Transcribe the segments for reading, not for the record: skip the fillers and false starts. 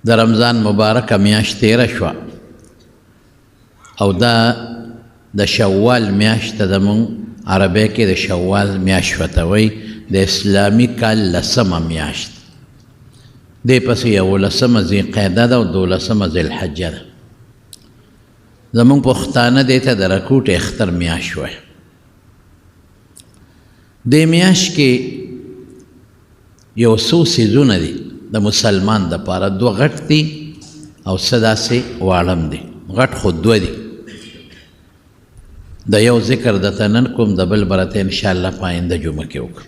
د رمضان مبارکه میاشت تیره شوه او دا د شوال میاشت ته زموږ عربی کې د شوال میاشت ورته وایي د اسلامي کال لسمه میاشت دې پسې 11 ذوالقعده ده او 12 ذوالحجه ده زموږ پښتانه دې ته د رکوټ اختر میاشت وایي دې میاشت کې یو څو څیزونه دي د مسلمان دپاره دوه غټ دي او څه داسې واړم دي غټ خو دوه دي د یو ذکر درته نن کوم د بل برته انشاءالله په آینده جمعه کې وکړو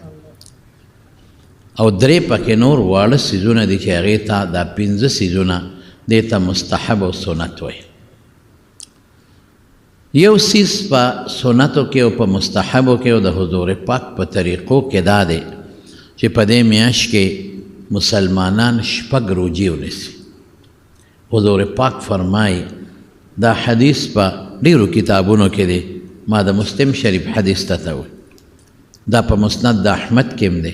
او درې پکې نور واړه څیزونه دي چې هغې ته دا 15 څیزونه دې ته مستحب او سنت وایي یو څیز په سنتو کې او په مستحبو کې او د حضور پاک په طریقو کې دا دی چې په دې میاشت کې مسلمانان شپږ روجې ونیسي حضور پاک فرمایي دا حدیث په ډیرو کتابونو کې دی ما د مسلم شریف حدیث ته وایي دا په مسند د احمد کې هم دی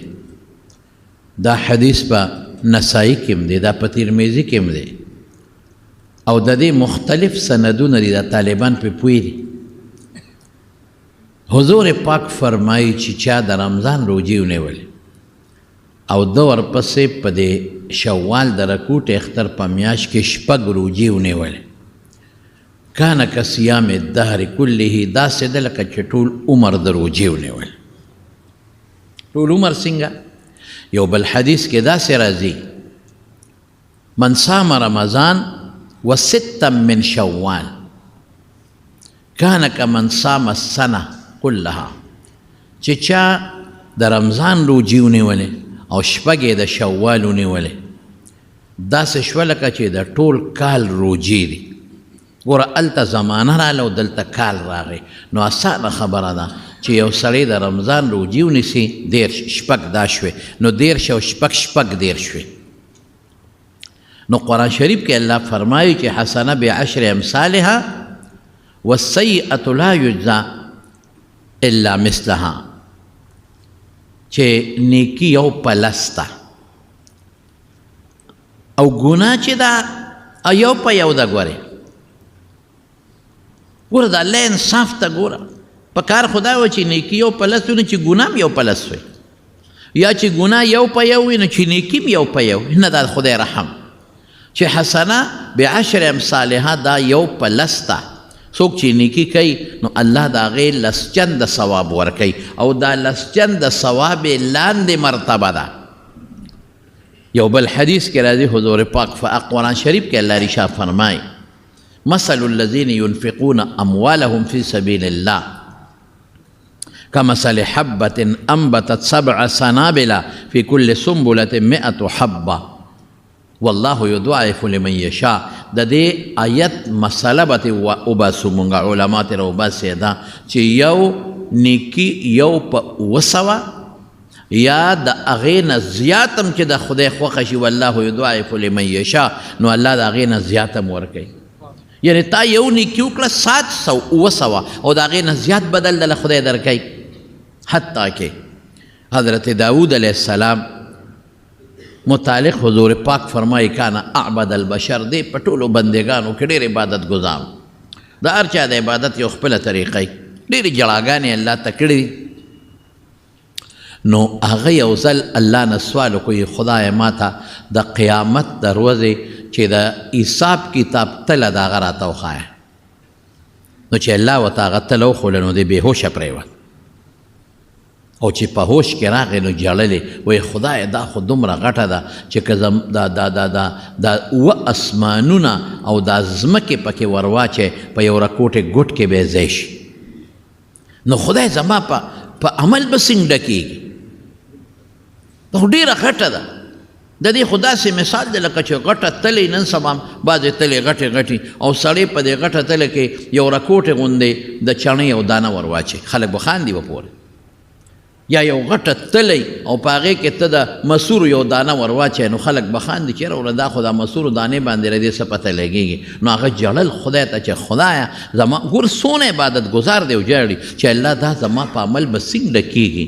دا حدیث په نسائی کې هم دی دا په ترمذي کې هم دی او د دې مختلف سندونه دي د طالبان په پوي دي حضور پاک فرمایي چې چا د رمضان روجې ونیولې او د ورپسې په دې شوال د رکوټ اختر په میاشت کې شپږ روجې ونیولې کان کصیام الدهر کله داسې ده لکه چې ټول عمر د روجې ونیول ټول عمر څنګه یو بل حدیث کې داسې راځي من صام رمضان وستا من شوال کان کمن صام السنه كلها چې چا د رمضان روجې ونیولې او شپږ یې د شوال ونیولې داسې شوه لکه چې د ټول کال روجې دي ګوره هلته زمانه راغله او دلته کال راغی نو اسانه خبره ده چې یو سړی د رمضان روجې ونیسي 10 شپږ دا شوې نو 10 او شپږ 10 شوې نو قرآن شریف کې الله فرمایي چې حسنه بعشر امثالها والسیئة لا یجزا الا مثلها چې نیکی یو پلسته او ګناه چې دا یو په یو ده ګورې ګوره د الله انصاف ته ګوره په کار خدا و چې نیکي یو پلس وي نو چې ګناه هم یو پلس وي یا چې ګناه یو په یو وي نو چې نیکي هم یو په یو نه دا خدای رحم چې حسنه بعشر امثالها دا یو پلس ده څوک چې نیکي کوي نو الله د هغې لسچن د ثواب ورکوي او دا لسچن د ثواب لاندې مرتبه ده یو بل حدیث کې راځي حضور پاک قرآن شریف کې الله رشا فرمایي مثل الذين ينفقون أموالهم في سبيل الله كمثل حبة أنبتت 7 سنابل في كل سنبلة 100 حبة والله يضاعف لمن يشاء د دې آیت مسله به وباسو مونږ علما ترې وباسې ده چې یو نیکي یو په 200 یا د هغې نه زیات هم چې د خدای خوښه شي والله يضاعف لمن يشاء نو الله د هغې نه زیات هم ورکوي یعنی تا یو نیکی وکړه 700 او د هغې نه زیات بدل دله خدای درکوي حتی کې حضرت داود علیه السلام متعلق حضور پاک فرمایي کان اعبد البشر دی په ټولو بندګانو کې ډېر عبادت ګزار د هر چا د عبادت یو خپله طریقه ډېرې جړاګانې الله ته کړي نو هغه یو ځل الله نه سوال وکړي خدای ما ته د قیامت د ورځې چې د حساب کتاب تله د هغه راته وښایه نو چې الله ورته هغه تله وښوله نو دی بېهوشه پرېوت او چې په هوش کې راغی نو ژړلې وایي خدای دا خو دومره غټه ده چې که دا 7 اسمانونه او دا ځمکې پکې ور واچې په یو رکوټې ګوټ کې به یې ځای شي نو خدای زما په عمل به څنګه ډکېږي دا خو ډېره غټه ده د دې خو داسې مثال دی لکه چې غټه تلې نن سبا بعضې تلې غټې غټې او سړی په دې غټه تله کې یو رکوټې غوندې د چڼې او دانه ور واچي خلک به خاندي به پورې یا یو غټه تلی او په هغې کې ته د مسورو یو دانه ور واچوې نو خلک به خاندي چېرې وړه دا خو دا مسورو دانې باندې ردې څه پته لګېږي نو هغه ژړل خدای ته چې خدایه زما ګور څونه عبادت ګزار دی او ژاړي چې الله دا زما په عمل به څنګه کېږي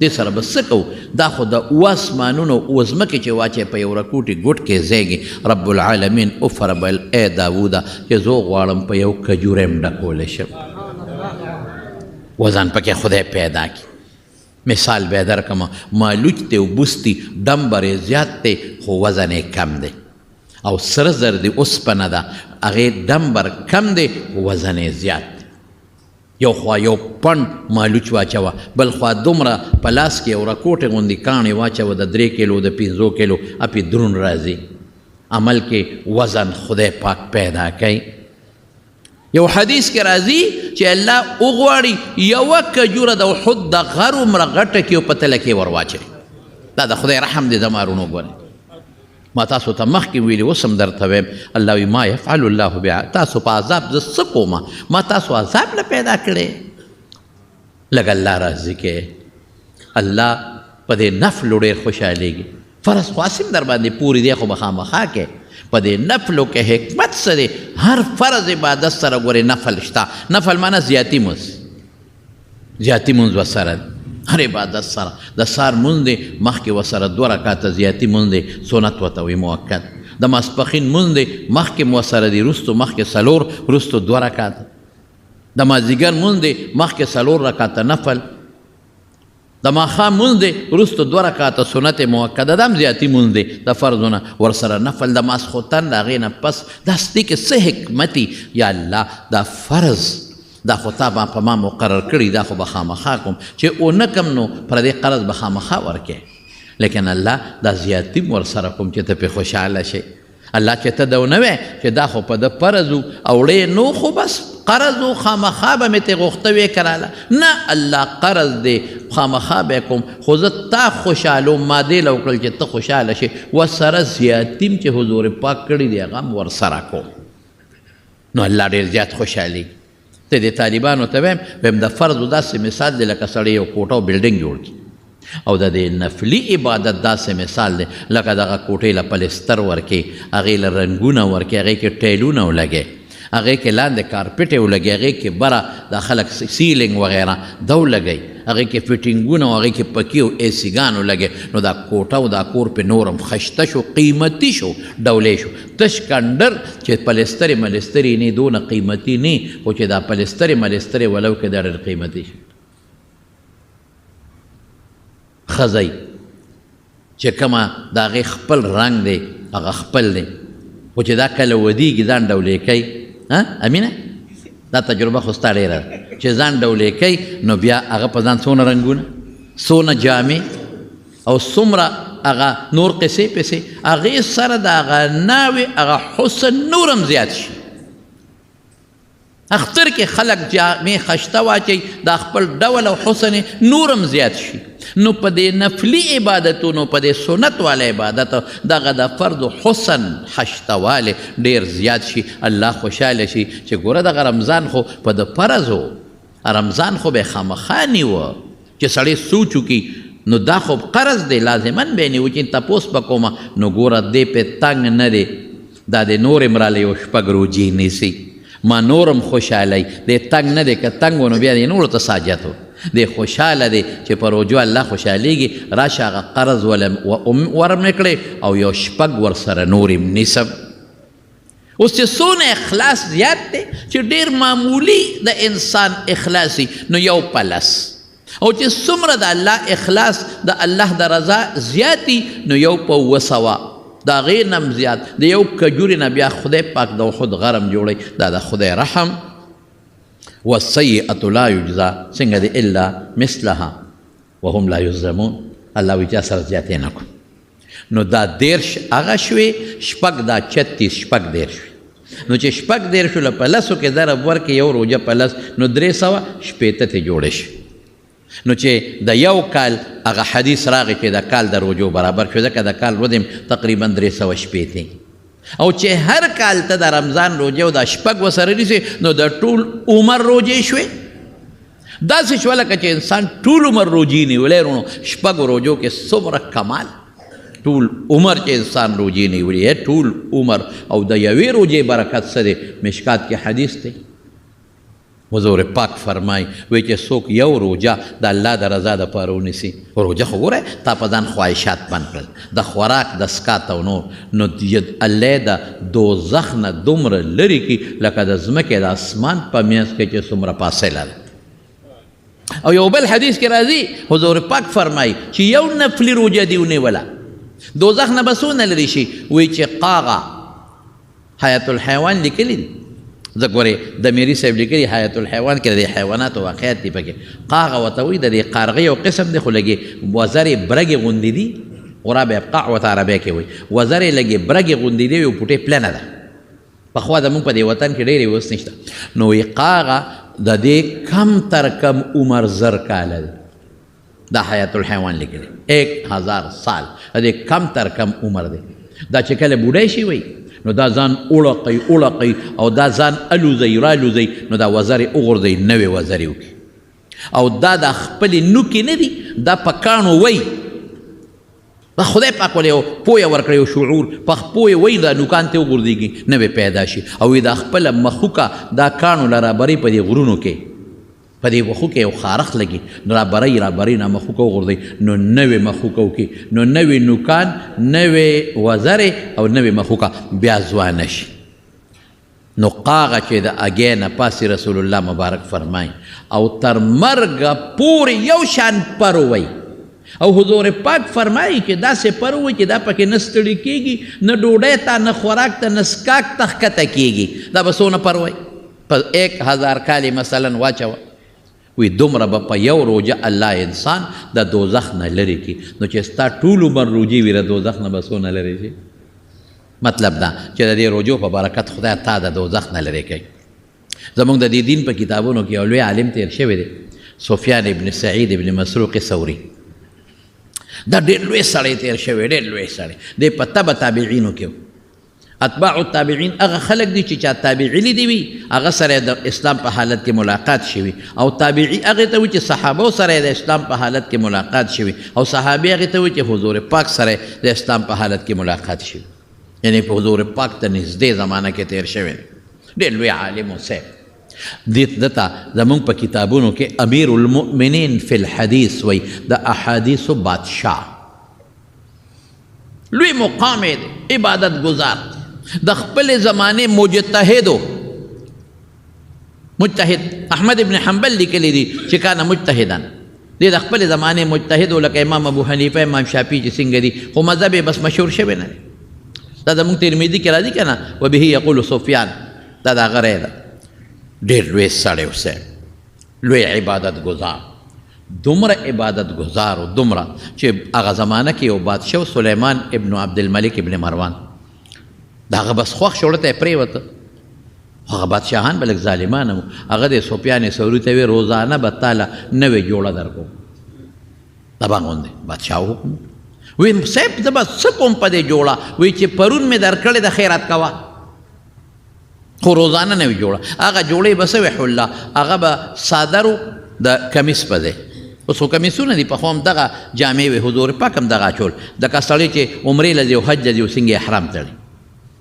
دې سره به څه کوو؟ دا خو د اوه اسمانونو اوه ځمکې چې واچوې په یو رکوټي ګوټ کې ځایږي. رب العالمین وفرمایل ای داوده چې زه غواړم په یو کجوره یم ډکولی شم، وزن پکې خدای پیدا کړي. مثال به یې درکړم، مالوچ دی او بوس دی، ډمبر یې زیات دی خو وزن یې کم دی، او سره زر دی اوسپنه ده هغې ډمبر کم دی وزن یې زیات دی. یو خوا یو پنډ مالوچ واچوه، بل خوا دومره په لاس کې یو رکوټې غوندې کاڼې واچوه د 3 کیلو د 5 کیلو، اپې درون راځي. عمل کې وزن خدای پاک پیدا کوي. یو حدیث کې راځي چې الله وغواړي یوه کجوره د احد د غر عمره غټه کې او په تله کې ور واچوي. دا د خدای رحم دی. زمارونو ګورئ، ما تاسو ته مخکې ویلي، اوس هم درته وایم، الله وایي ما یفعل الله تاسو په عذاب زه څه کومه؟ ما تاسو عذاب نه پیدا کړی. لږ الله راضي کې، الله په دې نفلو ډېر خوشحالېږي. فرض خو اسیم در باندې پوری دی، خو به خامخا کې په دې نفلو کې حکمت څه دی؟ هر فرض عبادت سره ګورې نفل شته. نفل معنی زیاتي مونځ، زیاتي مونځ ورسره هر عبادت سره. د سار مونځ دی مخکې ورسره 2 رکعاته زیاتي مونځ دی، سنت ورته وایي مؤکد. د ماسپښین مونځ دی مخکې مو ورسره دی، وروستو مخکې 4، وروستو 2 رکعاته. د مازدیګر مونځ دی مخکې 4 رکعاته نفل. د ماښام مونځ دی وروستو 2 رکعاته سنت مؤکده، دا هم زیاتي مونځ دی د فرضونه ورسره نفل. د ماسخوتن د هغې نه پس داسې دی کې څه حکمتي؟ یا الله دا فرض دا خو تا په ما مقرر کړي، دا خو به خامخا کوم، چې ونه کم نو پردې قرض به خامخا ورکې. لیکن الله دا زیاتي ورسره کوم چې ته پې خوشحاله شي. الله چې ته دونه وی چې دا خو په د فرض اوړې نو خو بس قرض و خامخا به مې ترې غوښته وې کراله، نه الله قرض دی خامخا به کوم، خو زه تا خوشحالوم، ما دې له وکړل چې ته خوشحاله شي، ورسره زیاتیم چې حضور پاک کړي دی هغه هم ورسره کوم. نو الله ډېر زیات خوشحالي. ته د طالبانو ته ویم د فرضو داسې مثال دی لکه سړی یو کوټه او بلډینګ جوړ کړي، او د دې نفلي عبادت داسې مثال دی لکه دغه کوټې له پلستر ورکې، هغې له رنګونه ورکې، هغې کې ټیلونه ولګې، هغې کې لاندې کارپټې ولګې، هغې کې بره د خلک سیلینګ وغیره دا ولګئ، هغې کې فټینګونه او هغې کې پکې او ایسیګان ولګې. نو دا کوټه او دا کور پې نورم خشته شو، قیمتي شو، ډولې شو. تش کنډر چې پلسترې ملسترې نه دونه قیمتي نه، خو چې دا پلسترې ملسترې ولو کې دا ډېر قیمتي شو. ښځی چې کومه د هغې خپل رنګ دی هغه خپل دی، خو چې دا کله ودیږي ځان ډولې کوي. امینه دا تجربه خو ستا ډېره ده چې ځان ډولې کوي، نو بیا هغه په ځان څونه رنګونه، څونه جامې او څومره هغه نور قصې پسې، هغې سره د هغه ناوې هغه حسن نور هم زیات شي. اختر کې خلک جامې خشته واچوي، دا خپل ډول او حسن نور هم زیات شي. نو په دې نفلي عبادتونو، په دې سنت والا عبادت دغه د فرد حسن خشتوالی ډېر زیات شي، الله خوشحاله شي چې ګوره دغه رمضان خو په د فرض و، رمضان خو به خامخا نیوه چې سړی سوچ وکړي، نو دا خو قرض دی لازمن به نیو چې تپوس به کومه، نو ګوره دې پې تنګ نه دی، دا د نور امراله یو 6 روجې نیسي، ما نورم خوشحالی دی، تنگ نه دی، که تنگ و نو بیا دی نورو ته ساجت و دی، خوشحاله دی چې په روجو الله خوشحالیږي. راشه هغه قرض ورم نکړې او یو 6 ورسره نورم نیسم. اوس چې څونه اخلاص زیات دی چې ډېر معمولی د انسان اخلاصي، نو یو پلس، او چې څومره د الله اخلاص د الله د رضا زیاتی، نو یو په 200 دا غیر نم زیات د یو کجوري نه بیا خدای پاک د خود غرم جوړي. دا د خدای رحم. والسیئة لا یجزا، څنګه دی الا مثلها وهم لا یظلمون. الله وی چا سره زیاتې نه کو. نو دا 13 هغه شوې، 6 دا 36 شپږ 13 شوې. نو چې 6 13 له پلسو کې ضرب ورکې یو روجه پلس، نو 300 شپېته ته جوړې شي. نو چې د یو کال هغه حدیث راغی چې د کال د روجو برابر شو، ځکه د کال ورځې تقریبا 300 شپېتې، او چې هر کال ته د رمضان روجې او د 6 ورسره نیسې، نو د ټول عمر روجې شوې. داسې شوه لکه چې انسان ټول عمر روجې نیولی، نو 6 روجو کې څومره کمال، ټول عمر چې انسان روجې نیولي، ټول عمر. او د یوې روجې برکت څه دی؟ مشکات کې حدیث دی حضور پاک فرمای وی چې څوک یو روجه د الله د رضا دپاره ونیسي روجه خو ګوره تا په ځان خواهشات بند کړل د خوراک د سکات او نور نو الله د دوزخ نه دومره لرې کړي لکه د ځمکې د اسمان په منځ کې چې څومره فاصله ده. او یو بل حدیث کې راځي حضور پاک فرمای چې یو نفلي روجه دې ونیوله دوزخ نه به څونه لرې شي وایي چې قاغه حیات الحیوان لیکلی دي زه ګورې د میري صاحب لیکلي حیات الحیوان کې د حیواناتو واقعیت دي پکې قاغه ورته وایي د دې قارغې یو قسم دی خو لږې وزرې برګې غوندې دي غراب ابقاع ورته عربیه کې وایي وزرې لږې برګې غوندې دي یو پوټې پلنه ده پخوا زمونږ په دې وطن کې ډېرې اوس نشته نو وایي قاغه د دې کم تر کم عمر زر کاله دی دا حیات الحیوان لیکلی 1000 سال د دې کم تر کم عمر دی دا چې کله بوډی شي وایي نو دا ځان اوړقی او دا ځان الوزی رالوزی نو دا وزرې وغورځوي نوې وزرې وکړي او دا د خپلې نوکې نه دي دا په کاڼو وی دا خدای پاک ولې یو پویه ورکړی یو شعور په پویه وی دا نوکان ته وغورځېږي نوې پیدا شي او دا خپله مخوکه دا کاڼو له رابرۍ په دې غرونو کې په دې وښو کې یو خارخ لګي نو رابرۍ نه مخوکه وغورځوي نو نوې مخوکه وکړي نو نوې نوکان نوې وزرې او نوې مخوکه بیا ځوانه شي نو قاغه چې د اګې نه پاسې رسول الله مبارک فرمایي او تر مرګه پورې یو شان پر وی او حضور پاک فرمایي چې داسې پر وی چې دا پکې نه ستړي کېږي نه ډوډۍ ته نه خوراک ته نه سکاک ته ښکته کېږي دا به څونه پر وی په 1000 کالې مثلا واچوه وی دومره به په یو روجه الله انسان د دوزخ نه لرې کړي نو چې ستا ټول عمر روجې وي د دوزخ نه به څونه لرې شي مطلب دا چې د دې روجو په برکت خدای تا د دوزخ نه لرې کوي زموږ د دې دین په کتابونو کې یو لوی عالم تیر شوی دی سفیان ابن سعید ابن مسروق ثوری دا ډېر لوی سړی تیر شوی ډېر لوی سړی دی په تبع تابعینو کې اتباع التابعین هغه خلک دي چې چا تابعي لیدي وي هغه سره د اسلام په حالت کې ملاقات شوي او تابعي هغې ته وي چې صحابو سره د اسلام په حالت کې ملاقات شوي او صحابي هغې ته وي چې حضور پاک سره د اسلام په حالت کې ملاقات شوي یعنی په حضور پاک ته نږدې زمانه کې تیر شوی ډېر لوی عالم و صاحب دته زمونږ په کتابونو کې امیر المؤمنین فی الحدیث وی د احادیثو بادشاه لوی مقام دی عبادت گزار د خپل زمانه مجتهد احمد ابن حنبل لیکلی دی چې کان مجتهدن دی د خپل زمانه مجتهد لکه امام ابو حنیفه امام شافعی چې څنګه دي خو مذهب بس مشهور شوی نه دا زموږ ترمذی کې راځي که نه وبه یقول سفیان دا د هغه رای ده ډېر لوی سړی اوسه لوی عبادت گزار دومره عبادت گزار و دومره چې هغه زمانه کې یو بادشاه سلیمان ابن عبدالملک ابن مروان دا هغه بس خوښ شو ورته یې پرېوته هغه بادشاهان به لږ ظالمانه وو هغه د سفیان ثوري ته وی روزانه به تاله نوې جوړه درکوم دبا غوندې بادشاه حکم وی صاحب زه به څه کوم په دې جوړه وی چې پرون مې درکړې د خیرات کوه خو روزانه نوې جوړه هغه جوړې به څه وی حله هغه به صادرو د کمیس په ځای اوس خو کمیسونه دي پخوا هم دغه جامې وې حضور پاک هم دغه اچول دکه سړی چې عمرې له ځي او حج له ځي او څنګه احرام تړي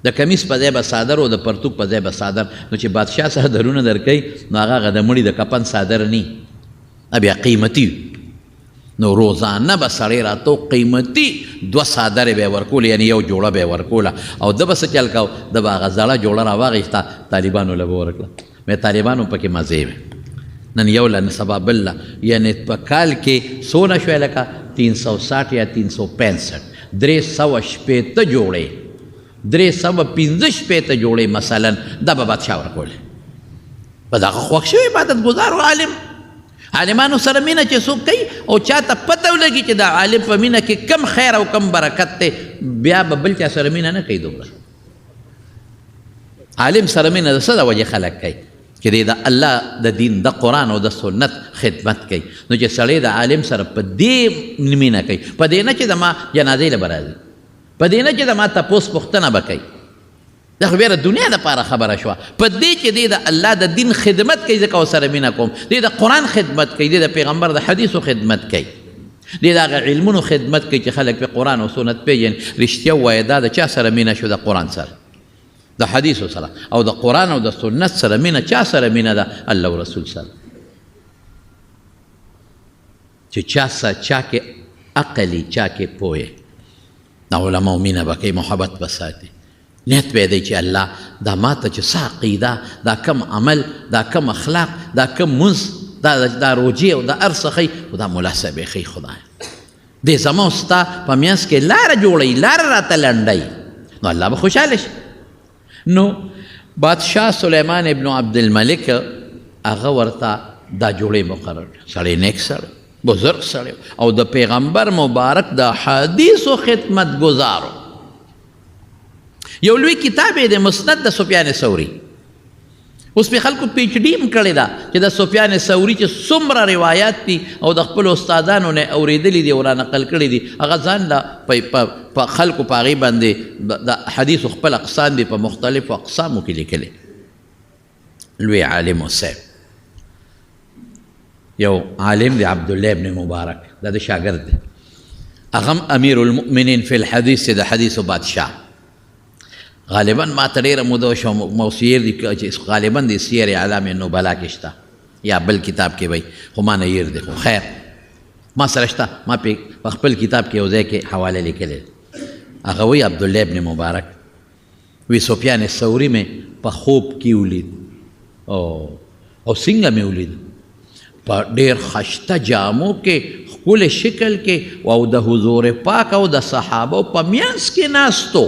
د کمیس په ځای به صادر او د پرتوک په ځای به صادر نو چې بادشاه صادرونه درکوي نو هغه د مړي د کفن صادر نه بیا قیمتي نو روزانه به سړی راتو قیمتي 2 صادرې به یې ورکول یعنې یو جوړه به یې ورکوله او ده به څه چل کو ده به هغه زړه جوړه راواخېسته طالبانو له به ورکړه مې طالبانو پکې مزې وې نن یو له سبا بل له یعنې په کال کې څونه شوی لکه 360 یا 365 360 جوړې 315 جوړې مثلا دا به بادشاه ورکولې په دغه خوښ شوی عبادت ګزار و عالمانو سره مینه چې څوک کوي او چاته پته ولګي چې د عالم په مینه کې کم خیر او کم برکت دی بیا به بل چا سره مینه نه کوي دومره عالم سره مینه د څه د وجې خلک کوي چې دی د الله د دین د قرآن او د سنت خدمت کوي نو چې سړی د عالم سره په دې مینه کوي په دې نه چې زما جنازې له به راځي په دې نه چې زما تپوس پوښتنه به کوي دا خو بیا د دنیا دپاره خبره شوه په دې چې دی د الله د دین خدمت کوي ځکه ورسره مینه کوم دی د قرآن خدمت کوي دی د پیغمبر د حدیثو خدمت کوي دی د هغه علمونو خدمت کوي چې خلک په قرآن او سنت پېژني رښتیا ووایه دا د چا سره مینه شو د قرآن سره د حدیثو سره او د قرآن او د سنت سره مینه چا سره مینه ده؟ الله او رسول سره. چې چا کې عقلی چا کې پوهه د علماو مینه به کوي، محبت به ساتي، نیت به دی چې الله دا ما ته چې څه عقیده، دا کم عمل، دا کم اخلاق، دا کم منځ، دا روجې او دا هر څه ښیي، خو دا ملا صاحب یې ښیي خدایه. دې زما او ستا په منځ کې لاره جوړوي، لاره راته لنډوي، نو الله به خوشحاله شي. نو بادشاه سلیمان ابن عبدالملک هغه ورته دا جوړې مقرر کړه. سړی نیک سړی، بزرگ سړی او د پیغمبر مبارک د حدیثو خدمت گزارو. یو لوی کتاب یې د مسند د سفیان ثوری، اوس په خلکو پی ایچ ډي هم کړې ده چې د سفیان ثوری چې څومره روایات دي او د خپلو استادانو نه اورېدلي دي او را نقل کړي دي، هغه ځان له په خلکو په هغې باندې د حدیثو خپل اقسام دي په مختلفو اقسامو کې لیکلي. لوی عالم صاحب یو عالم دی عبدالله ابن مبارک، دا د شاګرد دی، هغه هم امیر المؤمنین فی الحدیث د حدیثو بادشاه. غالبا ما ته ډېره موده شو موسیر دي چې غالبا د سیر اعلام نوبلا کې شته یا بل کتاب کې وی، خو ما نه یېر دی، خو خیر ما سره شته، ما په خپل کتاب کې یو ځای کې حواله لیکلی. هغه وی عبدالله ابن مبارک وی سفیان ثوری مې په خوب کې ولید او څنګه مې ولید؟ په ډېر خشته جامو کې، ښکلې شکل کې، او د حضور پاک او د صحابو په منځ کې ناستو،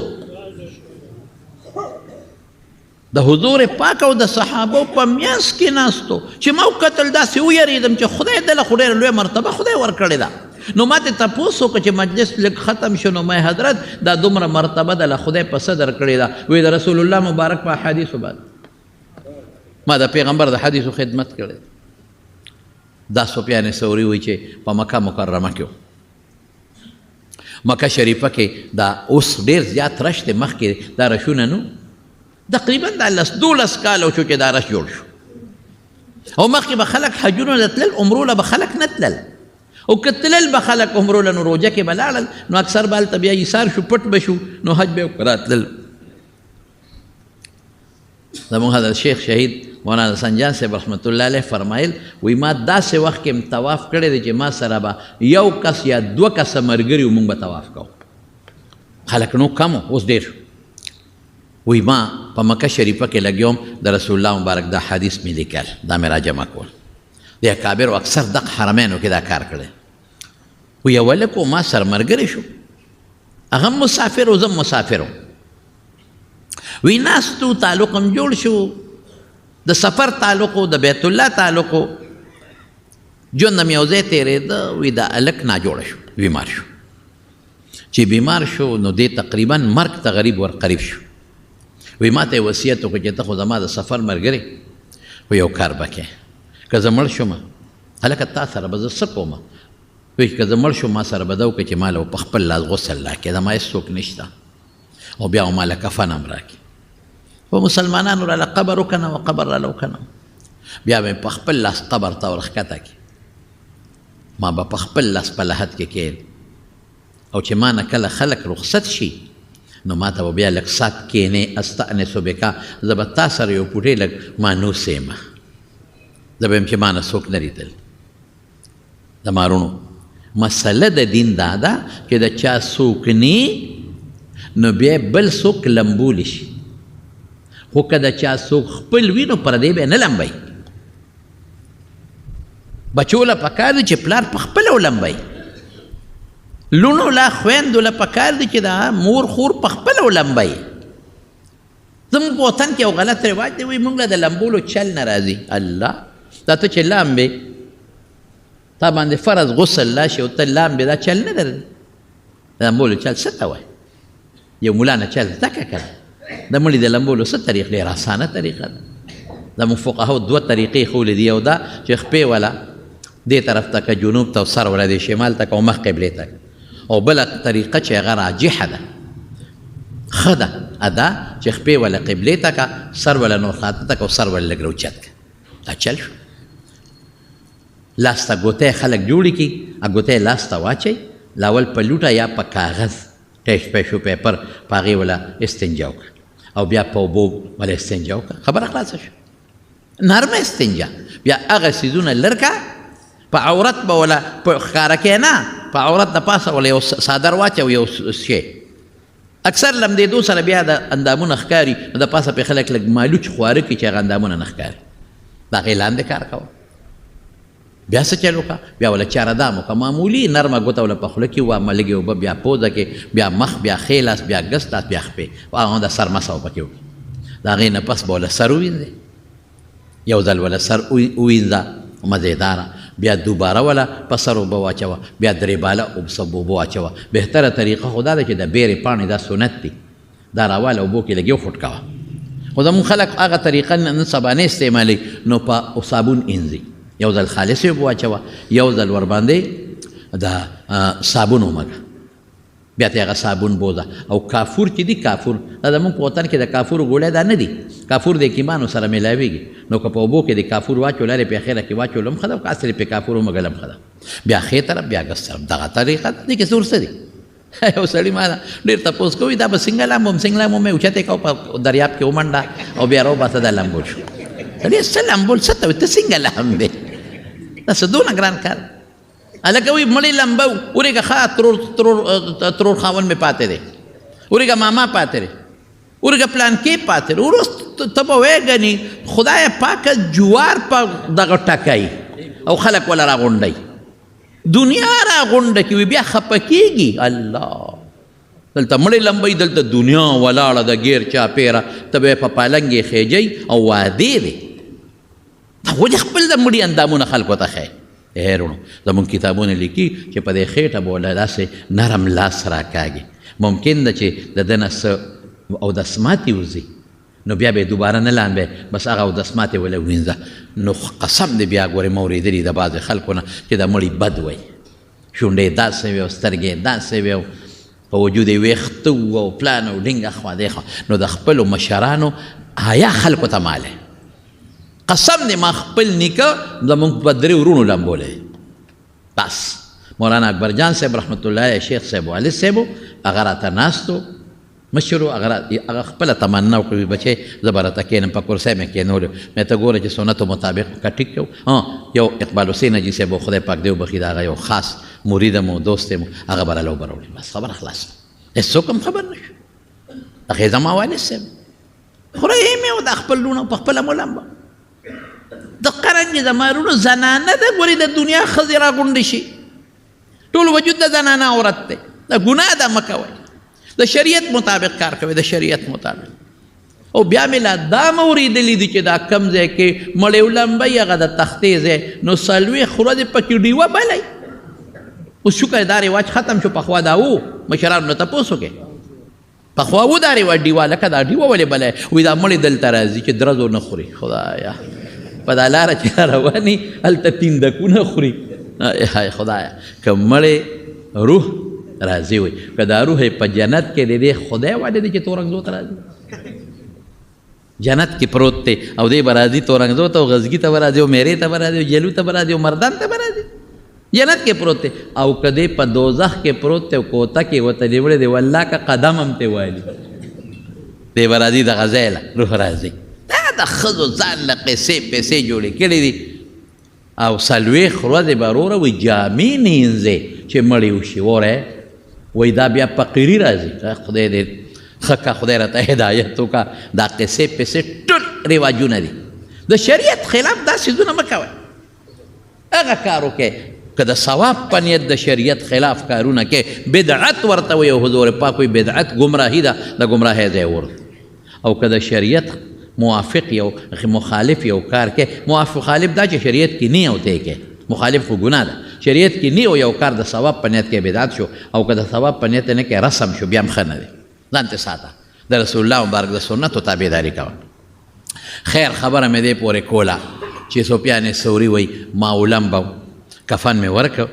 د حضور پاک او د صحابو په منځ کې ناستو، چې ما وکتل داسې ویرېدم چې خدای دله خو ډېره لویه مرتبه خدای ورکړې ده. نو ما ته تپوس وکړه چې مجلس لږ ختم شو، نو ما حضرت دا دومره مرتبه دله خدای په څه درکړې ده؟ وایي د رسول الله مبارک په حدیثو باندې ما د پیغمبر د حدیثو خدمت کړی. دا سفیان ثوری وایي چې په مکه مکرمه کې مکه شریفه کې دا اوس ډېر زیات رش دی، مخکې دا رشونه نو تقریبا دا 12 کاله وشو چې دا رش جوړ شو، او مخکې به خلک حجونو له تلل، عمرو له به خلک نه تلل، او که تلل به خلک عمرو له نو روژه کې به لاړل، نو اکثر به هلته بیا ایثار شو، پټ به شو، نو حج به یې راتلل. زموږ حضرت شیخ شهید مولانا سنجان صاحب رحمت الله علیه فرمایل، وی ما داسې وخت کې طواف کړی دی چې ما سره به یو کس یا 2 کسه ملګري وو، موږ به طواف کوو، خلک نو کم اوس ډېر شو. وی ما په مکه شریفه کې لګیوم، د رسول الله مبارک دا حدیث مې لیکل، دا مې را جمع کول، د اکابرو اکثر دغه حرمینو کې دا کار کړی. وی یو هلک ما سره ملګری شو، هغه هم مسافر و زه هم مسافر وم. وی ناستو، تعلق هم جوړ شو، د سفر تعلق و، د بیت الله تعلق و، ژوند هم یو ځای تېرېده. وی دا هلک ناجوړه شو، بیمار شو. چې بیمار شو نو دې تقریبا مرګ ته غریب ورقریب شو. وی ما ته وصیت وکړ چې ته خو زما د سفر ملګری، خو یو کار به کوې، که زه مړ شوم هلکه تا سره به زه څه کوم؟ وایي که زه مړ شوم ما سره به دا وکړې چې ما له په خپل لاس غسل راکړې، زما هېڅوک نشته، او بیا ما له کفن هم راکړي، و مسلمانانو راله قبر وکنه و قبر راله وکنه، بیا به په خپل لاس قبر ته ورښکته کړي، ما به په خپل لاس په لحد کې کښېن، او چې ما نه کله خلک رخصت شي نو ما ته به بیا لږ سات کښېنې، استأنس بکا، زه به تا سره یو پوټې لږ مانوس یم، زه به یم چې ما نه څوک نه لیدل. د مارونو مسله د دین دا ده چې د چا څوک نی نو بیا بل څوک لمبولی شي، خو که د چا څوک خپل وي نو پردی به نه لمبوي. بچو له پکار دی چې پلار په خپله ولمبوي، لونو لا خویندو له پکار دی چې دا مور خور په خپله ولمبوي. زموږ په وطن کې یو غلط رواج دی، وایي موږ له د لمبولو چل نه راځي. الله دا ته چې لامبې تا باندې فرض غسل لا شي او ته لامبې، دا چل نه درځي. لمبولو چل څه ته وایي؟ یو مولا نه چل زده کړه کنه. د مړي د لمبولو څه طریق؟ ډېره اسانه طریقه ده. زموږ فقهاو 2 طریقې ښولې دي، یو دا چې خپې والا دې طرف ته که جنوب ته او سر والا دې شمال ته که او مخ قبلې ته، او بله طریقه چې هغه راجحه ده ښه ده ادا چې خپې والا قبلې ته که، سر والا نور خواته ته که او سر والا لږ راوچت که، دا چل شو. لاس ته ګوتی خلک جوړې کړي، ګوتی لاس ته واچوي، لاول په لوټه یا په کاغذ ټیش پیشو پیپر په هغې والا استنجا وکړه، او بیا په اوبو باندې استنجا وکړه خبره خلاصه شوه نرمه استنجا بیا هغه څیزونه لر کړه په عورت به ولا په ښکاره کې نه په عورت د پاسه ولا یو څادر واچو یو شی اکثر لمدېدو سره بیا د اندامونه ښکاري نو د پاسه پې خلک لږ مالوچ خواره کړي چې هغه اندامونه نه ښکاري د هغې لاندې کار کوه بیا څه چل وکړه بیا ولا چاره دام وکړه معمولي نرمه ګوته ولا په خوله کې وامه لږې اوبه بیا پوزه کې بیا مخ بیا ښې لاس بیا ګس لاس بیا خپې هغه د سر مسه پکې وکړي د هغې نه پس به ولا سر ووینځې یو ځل ولا سر ووینځه مزېداره بیا دوباره ولا په سر اوبه واچوه بیا درې باله اوبه واچوه بهتره طریقه خو دا ده چې د بیرې پاڼې دا سنت دي دا راواله اوبو کې لږ وخوټ کوه خو زمونږ خلک هغه طریقه نن سبا نه استعمالوي نو په صابون انځي یو ځل خالصې اوبه واچوه یو ځل ورباندې د صابون ومږه بیا ته هغه صابون بوزه او کافور چې دي کافور دا زمونږ په وطن کې د کافورو ګولی دا نه دي کافور د حکیمانو سره میلاویږي نو که په اوبو کې د کافور واچو لرې په اخره کې واچول هم ښه ده او که اصل یې په کافور ومږل هم ښه ده بیا ښې طرف بیا ګس طرف دغه طریقه ده دې کې څه ورڅه دي یو سړي ما ډېر تپوس کوي دا به څنګه لامبم څنګه لامبم مې اوچتې کو په دریاب کې ومنډه او بیا راوباسه دا لامبول شو سړي څه لامبول څه ته وایي ته څنګه لامبې دا څه دونه ګران کار هلکه وایي مړی لمبه ورېږه ښه ترور خاوند مې پاتې دی ورېږه ماما پاتې دی ورېږه پلانکې پاتې دی وروسته ته به وایې ګنې خدای پاکه جوار په دغه ټکوي او خلک وله راغونډوي دنیا راغونډه کوي بیا خفه کېږي الله دلته مړی لمبوي دلته دنیا ولاړه د ګیر چاپېره ته به یې په پالنګ یې خېجئ او وعدې دی ته ولې خپل د مړي اندامونه خلکو ته ښیې هیرونو زمونږ کتابونه لیکي چې په دې خېټه به وله داسې نرم لاس راکاږي ممکن ده چې د ده نه څه اودسماتې وځي نو بیا به یې دوباره نه لامبې بس هغه اودسماتې وله وینځه نو قسم دی بیا ګورې ما اورېدلي د بعضې خلکو نه چې د مړي بد وایي شونډې داسې وي او سترګې داسې وي او په وجود یې ویښته وو او پلان او ډینګه خوا دې خوا نو د خپلو مشرانو حیا خلکو ته مالی قسم دی ما خپل نیکه زمونږ په درې ورونو لمبولی بس مولانا اکبر جان صاحب رحمت الله علیه شیخ صاحب والد صاحبو هغه راته ناستو مشرو هغه خپله تمنا وکړي بچی زه به راته کښېنم په کرسی مې کښېنولو مې ته ګوره چې سنتو مطابق که ټیک کوو یو اقبال حسین حاجي صاحب خدای پاک دی وبخي د هغه یو خاص مرید مو دوست مو هغه به راله اوبه راوړي بس خبره خلاصه هېڅوک هم خبر نه شو هغې زما والد صاحب خورئ مې و دا خپل لوڼه په خپله مو لمبه د قرنګې زما وروڼو زنانه ده ګورې د دنیا ښځې راغونډې شي ټول وجود د زنانه عورت دی د ګناه ده مه کوئ د شریعت مطابق کار کوي د شریعت مطابق او بیا مې لا دا مه اورېدلي دي چې دا کم ځای کې مړی ولمبئ هغه د تختې ځای نو څلوېښت ورځې پکې ډیوه بلی اوس شکر دا رواج ختم شو پخوا دا و مشرانو نه تپوس وکړې پخوا و دا رواج ډیوه لکه دا ډیوه ولې بلی وایي دا مړی دلته راځي چې درزو نه خوري خدایا په دا لاره چې رواني هلته تیندکونه خوري های خدایا که مړی روح راځي وي که دا روح په جنت کې د دې خدای وعده دی چې تورنګزو ته راځي جنت کې پروت دی او دی به راځي تورنګزو ته او غزګي ته به راځي او میرې ته به راځي او جلو ته به راځي او مردان ته به راځي جنت کې پروت دی او که دی په دوزخ کې پروت دی او کوته کې ورته نیولی دی والله که قدم هم ته والي دی به راځي دغه ځای له روح راځي دا د ښځو ځان له قصې پیسې جوړې کړې دي او څلوېښت ورځې به وروره وایي جامې نینځې چې مړی وشي وره وایي دا بیا فقیري راځي خدای دې ښه که خدای راته هدایت وکړه دا قصې پیسې ټول رواجونه دي د شریعت خلاف دا څیزونه مه کوئ هغه کار وکړئ که د ثواب په نیت د شریعت خلاف کارونه کې بدعت ورته وایي او حضور پاک وایي بدعت ګمراهي ده د ګمراهۍ ځای ورته او که د شریعت موافق یو مخالف یو کار کې مخالف دا چې شریعت کې نه او ته کې مخالف خو ګناه ده شریعت کې نه او یو کار د ثواب په نیت کې بدعت شو او که د ثواب په نیت نه کې رسم شو بیا هم ښه نه دی ځان ته ساته د رسول الله مبارک د سنتو تابعداري کوه خیر خبره مې دې پورې کوله چې سفیان ثوري وایي ما ولمبه کفن مې ورکړ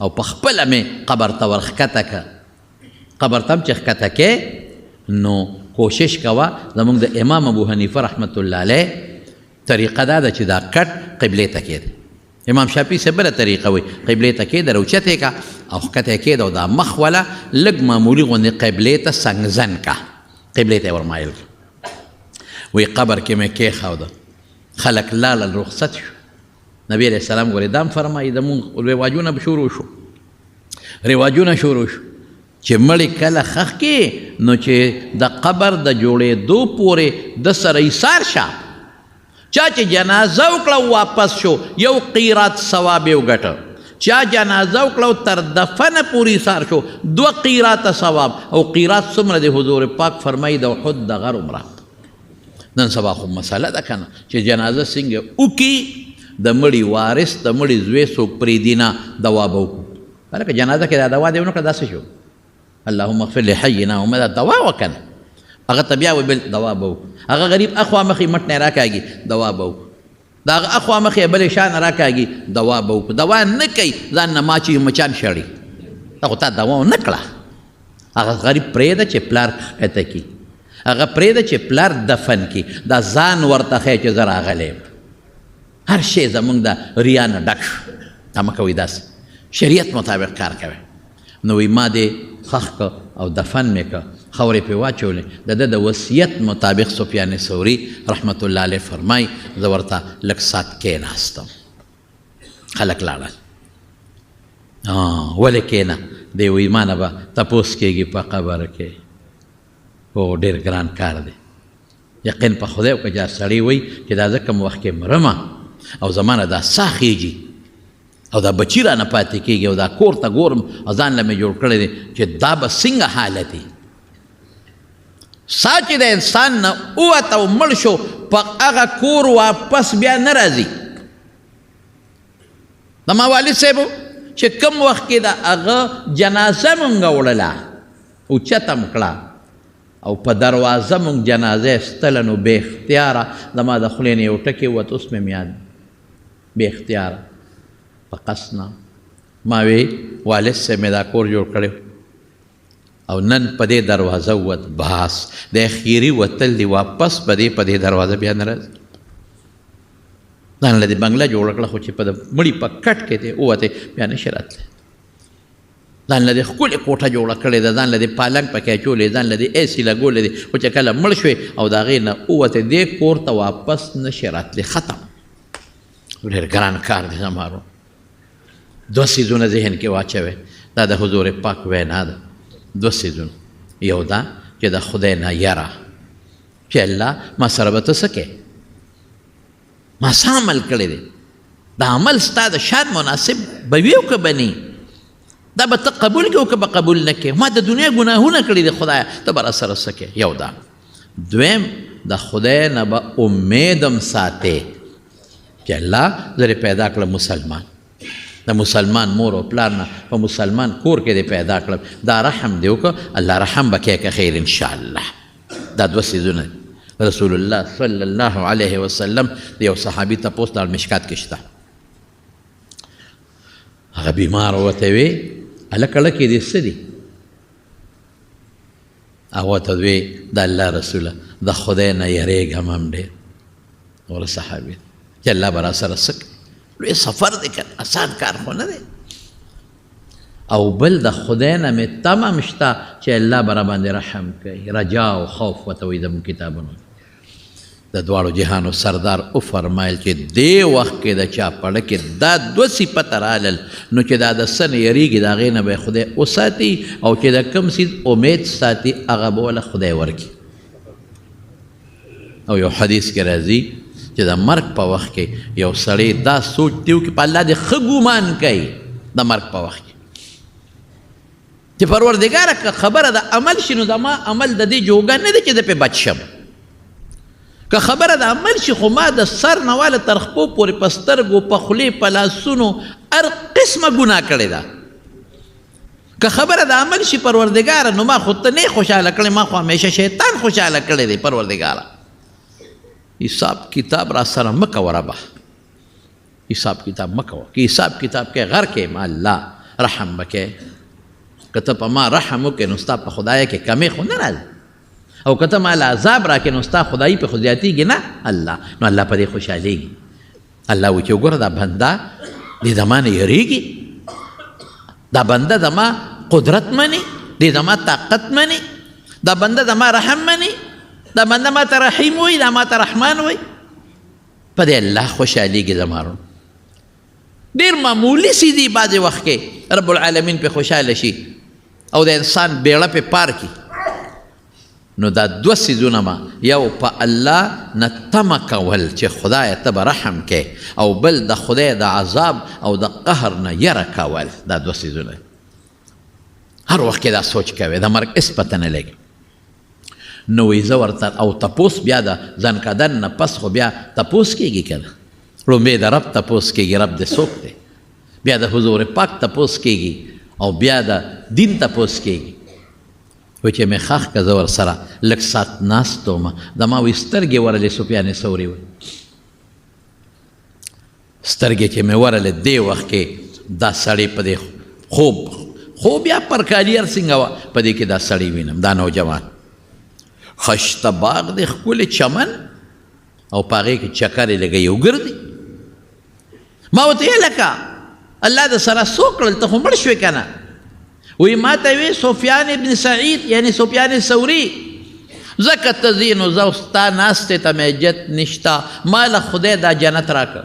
او په خپله مې قبر ته ورښکته که قبر ته هم چې ښکته کې نو کوشش کوه زمونږ د امام ابو حنیفه رحمت الله علیه طریقه دا ده چې دا کټ قبلې ته کېده امام شافعي صاحب بله طریقه وایي قبلې ته کېده راوچتې که او ښکته یې کېده او دا مخ وله لږ معمولي غوندې قبلې ته سنګزن که قبلې ته یې ورمایل که وی قبر کې مې کېښوده خلک لاړل رخصت شو نبی علیه السلام ګورې دا هم فرمایي زمونږ رواجونه به شروع شو چې مړی کله خښ کې نو چې د قبر د جوړېدو پورې د سره ایثار شه چا چې جنازه وکړه واپس شو یو قیرات ثواب یې وګټه چا جنازه وکړه تر دفنه پورې ایثار شو 2 قیراته ثواب او قیرات څومره د حضور پاک فرمایي د احد دغه عمره نن سبا خو مسله ده که نه چې جنازه څنګه وکړي د مړي وارث د مړي زوی څوک پرېږدي نه دوا به وکړو هلکه جنازه کې دا دوا دې ونه کړه داسې شو اللهم اغفر لحینا ومه دا دوا وکنه هغه ته بیا وبل دوا به وکړو هغه غریب اخوا مخې مټ نه راکاږي دوا به وکړو د هغه اخوا مخې بلې شا نه راکاږي دوا به وکړو دوا نه کوي ځان نه ماچي مچان شړي دا خو تا دوا ونه کړه هغه غریب پرېږده چې پلار ښکته کړي هغه پرېږده چې پلار دفن کړي دا ځان ورته ښیي چې زه راغلی هر شی زمونږ د ریا نه ډک شو دا مه کوئ داسې شریعت مطابق کار کوئ نو وی ما دې خښ که او دفن مې که خاورې پرې واچولې د ده د وصیت مطابق سفیان ثوري رحمت الله علیه فرمایي زه ورته لږ ساعت کېناستم خلک لاړل ولې کېنه دی وی ما نه به تپوس کېږي په قبر کې هو ډېر ګران کار دی یقین په خدای که چا سړی وی چې دا زه کوم وخت کې مرمه او زما نه دا ساه خیږي او دا بچی را نه پاتې کېږي او دا کور ته ګورم او ځان له مې جوړ کړی دی چې دا به څنګه حالت وي ساه چې د انسان نه ووته او مړ شو په هغه کور واپس بیا نه راځي زما والد صاحب چې کوم وخت کې د هغه جنازه مونږ وړله اوچته م کړه او په دروازه مونږ جنازه ایستله نو بې اختیاره زما د خولې نه یو ټکې ووت اوس مې یاد بې اختیاره په قصد نه ما وی والد صاحب مې دا کور جوړ کړی او نن په دې دروازه ووت بس د اخیري وتل دی واپس په دې دروازه بیا نه راځي ځان له دې بنګله جوړه کړه خو چې په د مړي په کټ کې دی ووتې بیا نشي راتلی ځان له دې ښکلې کوټه جوړه کړې ده ځان له دې پالنګ پکې اچولې ځان له دې ایسي لګولې دی خو چې کله مړ شوې او د هغې نه ووتې دې کور ته واپس نشي راتلی ختم ډېر ګران کار دی زمارو 2 څیزونه ذهن کې واچوئ دا د حضور پاک وینا ده 2 څیزونه یو دا چې د خدای نه یره چې الله ما سره به ته څه کوې ما څه عمل کړی دی دا عمل ستا د شان مناسب به وي او که به نه دا به ته قبول کړې او که به قبول نه کړې ما د دنیا ګناهونه کړي دي خدایه ته به راسره څه کوې یو دا دویم د خدای نه به امیدم ساتې چې الله زه پیدا کړم مسلمان د مسلمان مور او پلار نه په مسلمان کور کې دې پیدا کړم دا رحم دی وکړه الله رحم به کوې که خیر انشاءالله دا 2 څیزونه رسول الله صلی الله علیه وسلم د یو صحابي تپوس د المشکات کې شته هغه بیمار ورته وی هلکه لکې دې څه دي هغه ورته وی د الله رسوله د خدای نه یریږم هم ډېر اور صحابي چې الله به راسره څه لوی سفر دی که آسان کار خو نه دی او بل د خدای نه مې تمه م شته چې الله به راباندې رحم کوي رجا او خوف ورته وایي زموږ کتابونو د دواړو جهانو سردار وفرمایل چې دې وخت کې د چا پړه کې دا 2 صفته رالل نو چې دا د څه نه یریږي د هغې نه به خدای وساتي او چې د کوم څیز امید ساتي هغه به وله خدای ورکړي او یو حدیث کې راځي چې د مرګ په وخت کې یو سړی دا سوچ دی چې په الله دې ښه ګومان کوي د مرګ په وخت کې چې پروردګاره که خبره د عمل شي نو زما عمل د دې جوګه نه دی چې د پې بچ شم که خبره د عمل شي خو ما د سر نه واله تر خپو پورې په سترګو په خولې په لاسونو هر قسمه ګناه کړې ده که خبره د عمل شي پروردګاره نو ما خو ته نه خوشحاله کړې ما خو همیشه شیطان خوشحاله کړی دی پروردګاره حساب کتاب را سره مه کوه ربه حساب کتاب مه کوه که حساب کتاب کې غر کې ما الله رحم به کې که ته په ما رحم وکړې نو ستا په خدایه کې کمې خو نه راځي او که ته ماله عذاب راکړې نو ستا خدایي په خو زیاتېږي نه الله نو الله په دې خوشحالېږي الله وایي چې وګوره دا بنده دې زما نه یریږي دا بنده زما قدرت مني دې زما طاقت مني دا بنده زما رحم مني دا بنده ما ته رحیم وایي دا ما ته رحمان وایي په دې الله خوشحالېږي زما ورونو ډېر معمولي سي دي بعضې وخت کې رب العالمین پې خوشحاله شي او د انسان بیړه پې پار کړي نو دا دوه څیزونه ما یو په الله نه تمه کول چې خدایه ته به رحم کې او بل د خدای د عذاب او د قهر نه یره کول دا دوه څیزونه هر وخت کې دا سوچ کوي د مرګ هېڅ پته نه لګي نو وایي زه ورته او تپوس بیا د ځان کدن نه پس خو بیا تپوس کېږي که نه لومبې د رب تپوس کېږي رب د څوک دی بیا د حضور پاک تپوس کېږي او بیا د دین تپوس کېږي وایي چې مې ښخ که زه ورسره لږ ساعت ناست وم د ما وایي سترګې ورلې سفیان ثوري وایي سترګې چې مې ورلې دې وخت کې دا سړی په دې خوب بیا پرکالي هر څنګه وه په دې کې دا سړی وینم دا نوجوان خشته باغ دی ښکلې چمن او په هغې کې چکرې لږه یو ګرځي ما ورته ویې لکه الله د سره څو کړل ته خو مړ شوې که نه وی ما ته وی سفیان ابن سعید یعنی سفیان ثوری ځکه ته ځې نو زه ستا ناستې ته مې جت نشته ما له خدای دا جنت راکړه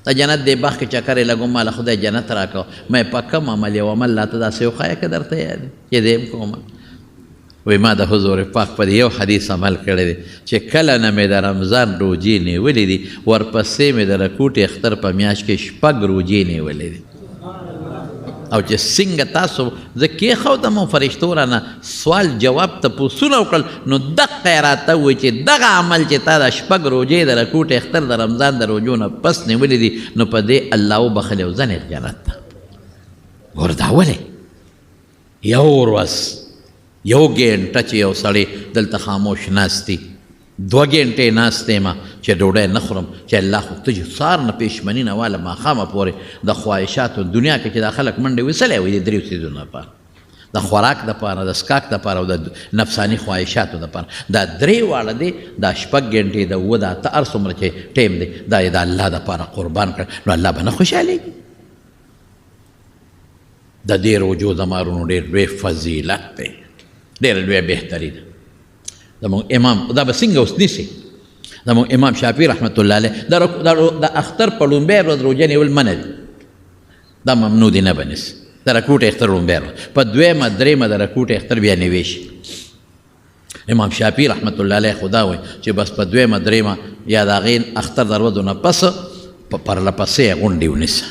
د جنت دې باغ کې چکرې لګوم ما له خدای جنت راکړه مې په کم عمل یو عمل لا ته داسې وښایه که درته یاد چې دې هم کومه وی ما د حضور پاک په یو حدیث عمل کړی دی چې کله نه مې د رمضان روجې نیولې دي ورپسې مې د رکوټې اختر په میاشت کې 6 روجې نیولې دي او چې څنګه تاسو زه کېښودم او فرشتو رانه سوال جواب تپوسونه وکړل نو دقه یې راته ووایي چې دغه عمل چې تا د 6 روجې د رکوټې اختر د رمضان د روجو نه پس نیولې دي نو په دې الله وبخلې او ځنې جنت ته ګور دا ولې یو ورځ یو ګینټه چې یو سړی دلته خاموش ناستي 2 ګینټې ناست یم چې ډوډۍ نه خورم چې الله خو ته چې سهار نه پېشمني نه واله ماښامه پورې د خواهشاتو دنیا کې چې دا خلک منډې ویسلی وي د 3 څیزونو لپاره د خوراک دپاره د څښاک دپاره او د نفساني خواهشاتو دپاره دا 3 واړه دی دا 6 ګینټې د 7 د 8 هر څومره چې ټیم دی دا یې د الله دپاره قربان کړ نو الله به نه خوشحالېږي د دې روجو زما ورونو ډېر لوی فضیلت دی ډېره لویه بهتري ده زموږ امام دا به څنګه اوس نیسي زموږ امام شافعي رحمت الله علیه د اختر په لومبۍ ورځ روژه نیول منع دي دا ممنوع دي نه به نیسي د رکوټې اختر لومبۍ ورځ په 2مه 3مه د رکوټې اختر بیا نیوی شي امام شافعي رحمت الله علیه خو دا وایي چې بس په 2مه 3مه یا د هغې اختر د ورځو نه پس پرله پسې یې غونډې ونیسه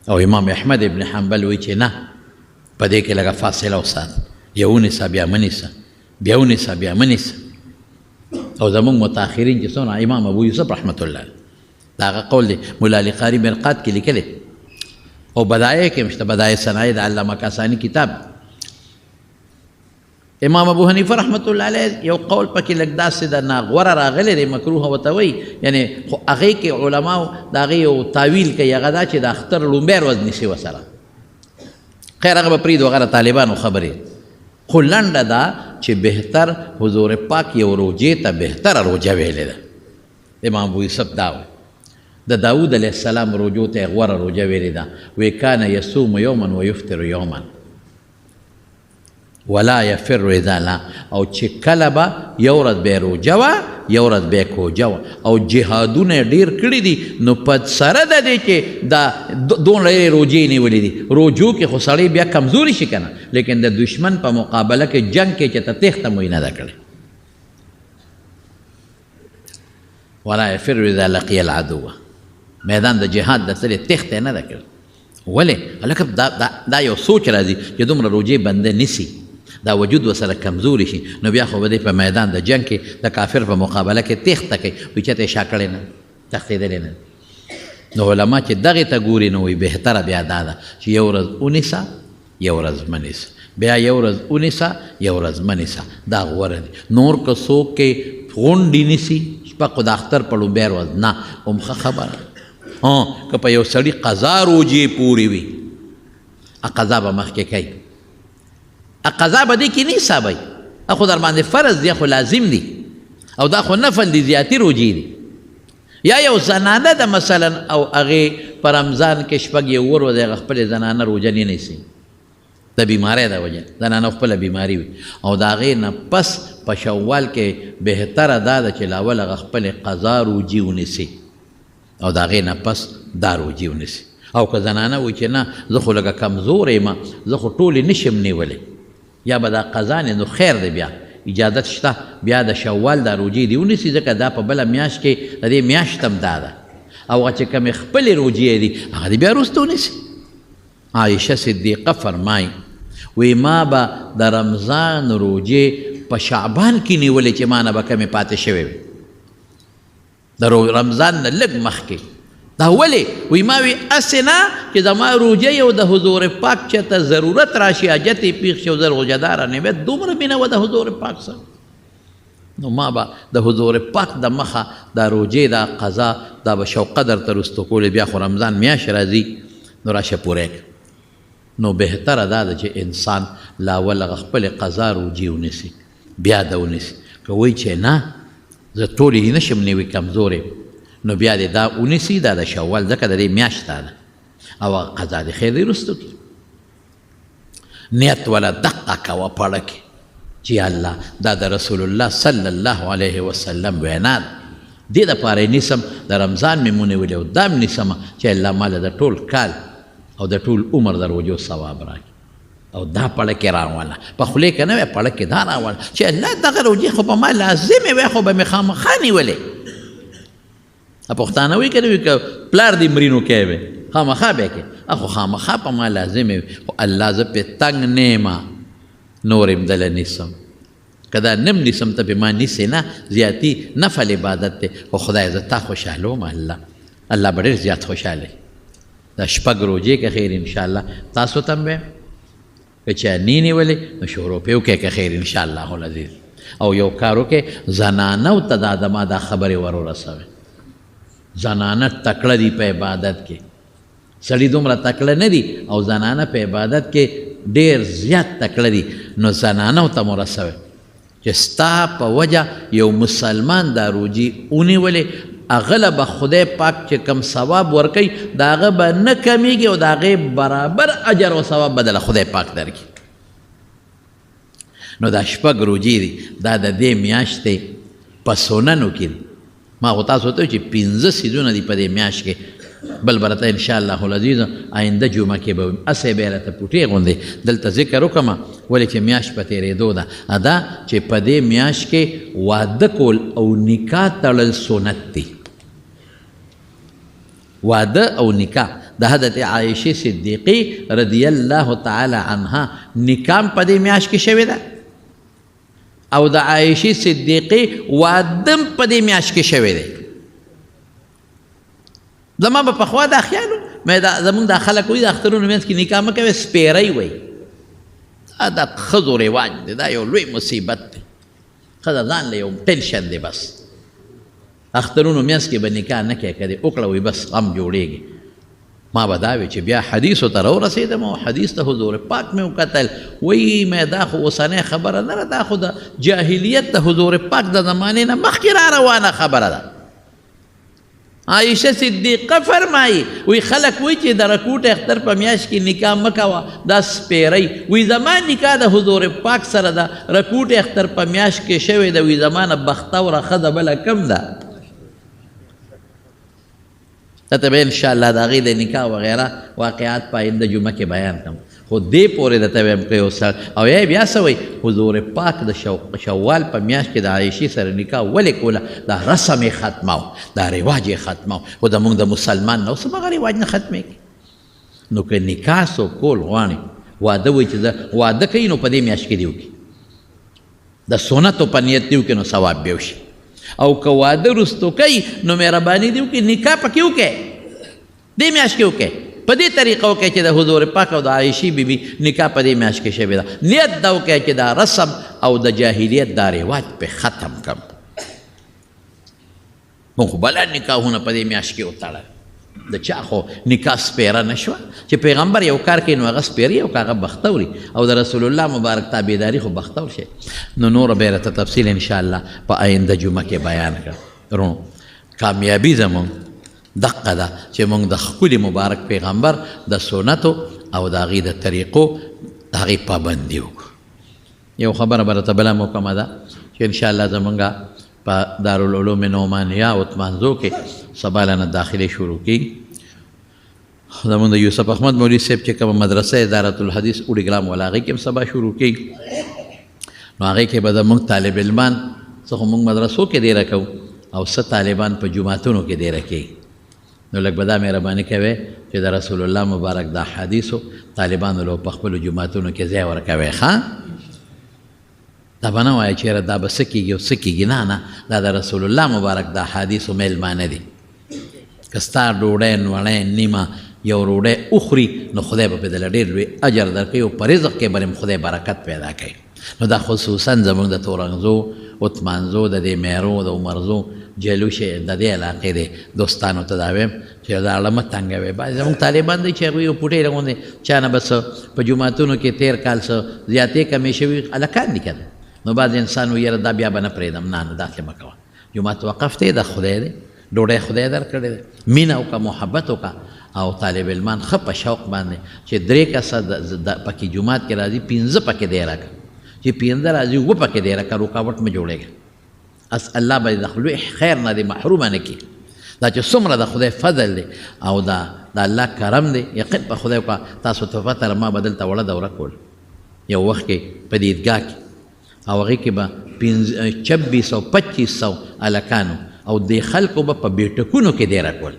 او امام احمد ابن حنبل وایي چې نه په دې کې لږه فاصله وساته یو ونیسه بیا مه نیسه بیا ونیسه بیا مه نیسه او زمونږ متاخرین چې څونه امام ابو یوسف رحمت الله د هغه قول دی مولا علی قاري مرقات کې لیکلی او بدایع کې هم شته بدایع صنایع د علامه کاساني کتاب امام ابو حنیفه رحمت الله علیه یو قول پکې لږ داسې د ناغوره راغلی دی مکروه ورته وایي یعنې خو هغې کې علماو د هغې یو تاویل کوي هغه دا چې د اختر لومبۍ ورځ نیسي ورسره خیر هغه به پرېږدو هغه د طالبانو خبرې خو لنډه ده چې بهتر حضور پاک یو روجې ته بهتره روجه ویلې ده امام ابو یوسف دا وایي د داود علیه السلام روجو ته یې غوره روجه ویلې ده وی کان یصوم یوما و یفطر یوما ولا یفر اذا لا او چې کله به یو ورځ به یې روجه وه یو ورځ به یې کوجه وه او جهادونه یې ډېر کړي دي نو په سره د دې چې دا دومره یې روجې نیولې دي روجو کې خو سړی بیا کمزوري شي که نه لیکن د دشمن په مقابله کې جنګ کې چې ته تېښته مو یې نه ده کړې ولا یفر اذا لقي العدو میدان د جهاد د سره تېښته یې نه ده کړې ولې هلکه دا یو سوچ راځي چې دومره روجې بنده نیسي دا وجود وسره کمزوري شي نو بیا خو به دی په میدان د جنګ کې د کافر په مقابله کې تېښته کوي وایي چېرته یې شا کړی نه تښتېدلی نه نو علما چې دغې ته ګوري نو وایي بهتره بیا دا ده چې یو ورځ ونیسه یو ورځ مه نیسه بیا یو ورځ ونیسه یو ورځ مه نیسه دا غوره دی نور که څوک کې غونډې نیسي شپه خو د اختر په لومبۍ ورځ نه هم ښه خبره که په یو سړي قضا روجې پورې وي قضا به مخکې کوي قضا به دې کې نه حسابوي خو در باندې فرض دی خو لازم دی او دا خو نفل دی زیاتي روجې دي یا یو زنانه ده مثلا او هغې په رمضان کې 6 یو ورځې هغه خپلې زنانه روجه نه نیسي د بیمارۍ د وجه زنانه خپله بیماري وي او د هغې نه پس په شوال کې بهتره دا ده چې لاول هغه خپلې قضا روجي ونیسي او د هغې نه پس دا روجي ونیسي. او که زنانه وایي چې نه زه خو لږه کمزوری یم زه خو ټولې نشم نیولی یا به دا قضا نو خیر دی بیا اجازت شته بیا د شوال دا روجي دې ونیسي ځکه دا په بله میاشت کې د دې میاشت هم دا ده او هغه چې کومې خپلې روجې دي هغه دې بیا وروسته ونیسي. عایشه صدیقه فرمایي وی ما به د رمضان روجې په شعبان کې نیولې چې ما نه به کمې پاتې شوې وي د رمضان نه لږ مخکې. دا ولې وی ما وی اسې نه چې زما روجې او د حضور پاک چېرته ضرورت راشي حاجت یې پیښ شي او زه روژهداره نه وی دومره مینه وه د حضور پاک سره نو ما به د حضور پاک د مخه دا روجې دا قضا دا به شوقه درته رستو کولې بیا خو رمضان میاشت راځي نو راشه پوره کړه. نو بهتره دا ده چې انسان لاول هغه خپلې قضا روجي ونیسي بیا ده ونیسي. که وایي چې نه زه ټولې نشم نیوي کمزوری نو بیا دې دا ونیسي دا د شوال ځکه د دې میاشت دا ده او هغه قضا دې خیر دې وروستو کړي. نیت ولا دقه کوه پړه کې چې الله دا د رسول الله صلی الله علیه وسلم وینا ده دې دپاره یې نیسم د رمضان مې ونیولې او دا مې نیسمه چې الله ماله د ټول کال او د ټول عمر د روجو ثواب راکړي او دا پړه کې راوله په خولې کې نه وی پړه کې دا راوله چې الله دغه روجې خو په ما لازمې وی خو به مې خامخا نیولې. پښتانه وایي که نه وي که پلار دې مرینو کوې وی خامخا به کې خو خامخا په ما لازمې وي خو الله زه پې تنګ نه یم نور یم دله نیسم که دا نم نیسم ته پې ما نیسې نه زیاتي نفل عبادت دی خو خدای زه تا خوشحالوم الله به ډېر زیات خوشحاله دا شپږ روجې که خیر انشاءالله تاسو ته هم ویم که چا نی نیولې نو شروع پې وکړئ که خیر انشاءالله العزیز. او یو کار وکړئ زنانو ته دا زما دا خبرې ور ورسوئ. زنانه تکړه دي په عبادت کې سړي دومره تکړه نه دي او زنانه په عبادت کې ډېر زیات تکړه دي نو زنانو ته مو رسوئ چې ستا په وجه یو مسلمان دا روجي ونیولې هغه له به خدای پاک چې کم ثواب ورکوي د هغه به نه کمیږي او د هغې برابر اجر او ثواب به دله خدای پاک درکړي. نو دا شپږ روجې دي دا د دې میاشتې په سننو کې دي. ما خو تاسو ته چې 15 څیزونه دي په دې میاشت کې بل برته انشاءالله العزیز آینده جمعه کې به اسې به یې راته پوټې غوندې دلته ذکر وکړم ولې چې میاشت په تېرېدو ده دا چې په دې میاشت کې واده کول او نکاح تړل سنت دی. واده او نکاح د حضرت عایشه صدیقی رضی الله تعالی عنها نکاح په دې میاشت کې شوې ده او د عایشه صدیقی وادم په دې میاشت کې شوی دی. زما به پخوا دا خیال و زمونږ دا خلک وایي د اخترونو منځ کې نکاح مه کوئ سپیری وایي دا د ښځو رواج دی دا یو لوی مصیبت دی. ښځه ځان له یو ټینشن دی بس اخترونو منځ کې به نکاح نه کوې که دې وکړه وایي بس غم جوړېږي. ما به دا وی چې بیا حدیثو ته راورسېدم او حدیث ته حضور پاک مې وکتل وایي مې دا خو اوسنۍ خبره نه ده دا خو د جاهلیت د حضور پاک د زمانې نه مخکې را روانه خبره ده. عایشه صدیقه فرمایي وی خلک وایي چې د رکوټ اختر په میاشت کې نکاح مه کوه دا سپیری وی زما نکاح د حضور پاک سره ده رکوټ اختر په میاشت کې شوې ده وی زما نه بختوره ښځه بله کم ده. ته به انشاءالله د هغې د نکاح وغیره واقعات په آینده جمعه کې بیان کړم خو دې پورې درته ویم که یو سړی او یا بیا څه وایي حضور پاک د شوال په میاشت کې د عایشې سره نکاح ولې کوله دا رسم یې ختماو دا رواج یې ختماو خو زمونږ د مسلمان نه اوس هم هغه رواج نه ختمېږي. نو که نکاح څوک کول غواړي واده وایي چې زه واده کوي نو په دې میاشت کې دې وکړي د سنتو په نیت دې وکړي نو ثواب به وشي او که واده رستو کوي نو مهرباني دې وکړي نکاح پکې وکړي دې میاشت کې وکړي په دې طریقه وکړئ چې د حضور پاک او د عایشې بیبي نکاح په دې میاشت کې شوې ده. نیت دا وکړئ چې دا رسم او د جاهلیت دا رواج پې ختم کړم. مونږ خو بله نکاحونه په دې میاشت کې وتړل د چا خو نکاح سپیره نه شوه چې پیغمبر یو کار کوي نو هغه سپیري او که هغه بختوري او د رسول الله مبارک تابعداري خو بختور شي. نو نور به یې راته تفصیل انشاءالله په آینده جمعه کې بیان کړم. کامیابي زمونږ دقه ده چې موږ د ښکلي مبارک پیغمبر د سنتو او د هغې د طریقو د هغې پابندي وکړو. یو خبره به راته بله محکمه ده چې چې انشاءالله زمونږ په دارالعلوم نعمانیه عثمانزو کې سبا نه داخلې شروع کېږي. زمونږ د یوسف احمد مولوي صاحب چې کومه مدرسه ادارة الحدیث اوړي ګرام والا هغې کې هم سبا شروع کېږي. نو هغې کې به زمونږ طالب علمان څه خو موږ مدرسو کې دیره کوو او څه طالبان په جوماتونو کې دیره کوي. نو لږ به دا مهرباني کوئ چې د رسول الله مبارک د احادیثو طالبانو له په خپلو جوماتونو کې ځای ورکوئ. ښه دا به نه وایه چېرې دا به څه کېږي او څه کېږي. نه دا د رسول الله مبارک د احادیثو میلمانه دي. که ستا ډوډۍ نوړۍ نیمه یو ډوډۍ وخوري نو خدای به په دله ډېر لوی اجر درکوي او په رزق کې به خدای برکت پیدا کوي. نو دا خصوصا زموږ د تورنګزو عثمانزو د دې میرو د عمرزو جلوش د دې علاقې د دوستانو ته دا وایم چې دا اړه مه تنګوئ. بعضې زموږ طالبان دی چې هغوی یو پوټۍ راغوندې چا نه به څه په جوماتونو کې تېر کال څه زیاتې کمې شوي هلکان دي که نه. نو بعض انسان ویره دا بیا به نه پرېږدم. نه داسې مه کوه. جومات وقف دی د خدای دی، ډوډۍ خدای درکړې دی. مینه وکړه، محبت وکړه او طالب علمان ښه په شوق باندې چې 3 کسه پکې جومات کې راځي 15 پکې دیره کړه. چې 15 راځي 2 پکې دیره کړه. رکاوټ مه جوړېږه. الله به د خلوی خیر نه دی محرومه نه کړي. دا چې څومره د خدای فضل دی او د الله کرم دی. یقین په خدای وکړه. تاسو ته پته ده ما به دلته وړه دوره کول یو وخت کې په دې عیدګاه کې او هغې کې به 2600 2500 هلکانو او دې خلکو به په بیټکونو کې دیره کول.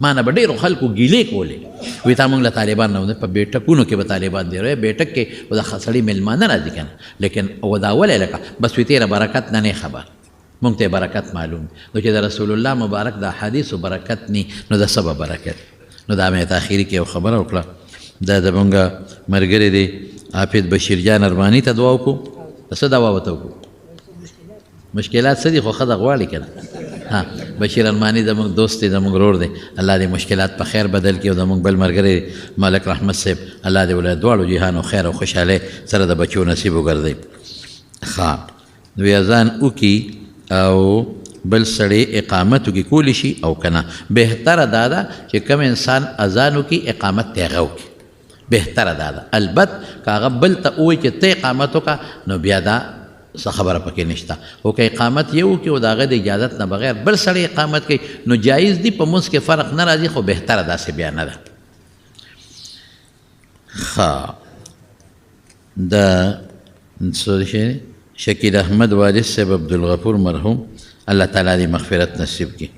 ما نه به ډېرو خلکو ګیلې کولې وایي تا موږ له طالبان نه په بیټکونو کې به طالبان دیروي. بیټک کې د سړي میلمانه راځي که نه لیکن دا ولې لکه بس وایي تېره برکت نه خبر موږ ته برکت معلوم. نو چې د رسول الله مبارک د احادیثو برکت نی نو د څه به برکت. نو دا مې تاخیري کې یو خبره وکړه. دا زمونږ ملګری دی حافظ بشیر جان ارماني ته دعا وکړو. څه دعا ورته وکړو؟ مشکلات څه دي خو ښه د غواړي که نه. بشیر ارماني زمونږ دوست دی، زمونږ ورور دی. الله دې مشکلات په خیر بدل کړي. او زمونږ بل ملګری ملک رحمت صاحب الله دې ولې دواړو جهانو خیر او خوشحالۍ سره د بچو نصیب وګرځوي. ښه نو اذان وکړي او بل سړی اقامت وکړي کولی شي او که نه. بهتره دا ده چې کوم انسان اذان وکړي اقامت ته هغه وکړي. بهتره دا ده. البته که هغه بل ته ووایي چې ته اقامت وکړه نو بیا دا څه خبره پکې نشته. خو که اقامت یې وکړي او د هغه د اجازت نه بغیر بل سړی اقامت کوي نو جایز دي. په مونځ کې فرق نه راځي خو بهتره داسې بیا نه ده. ښه د شکیل احمد والد صاحب عبدالغفور مرحوم الله تعالی دې مغفرت نصیب کړي.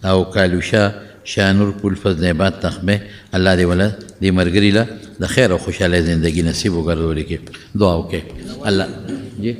او کالوشا شانور پول فضل آباد تخمه الله دې ولا دې مرګري له د خیر او خوشاله زندگی نصیب وګرځولي کې دعا وکړي. الله جی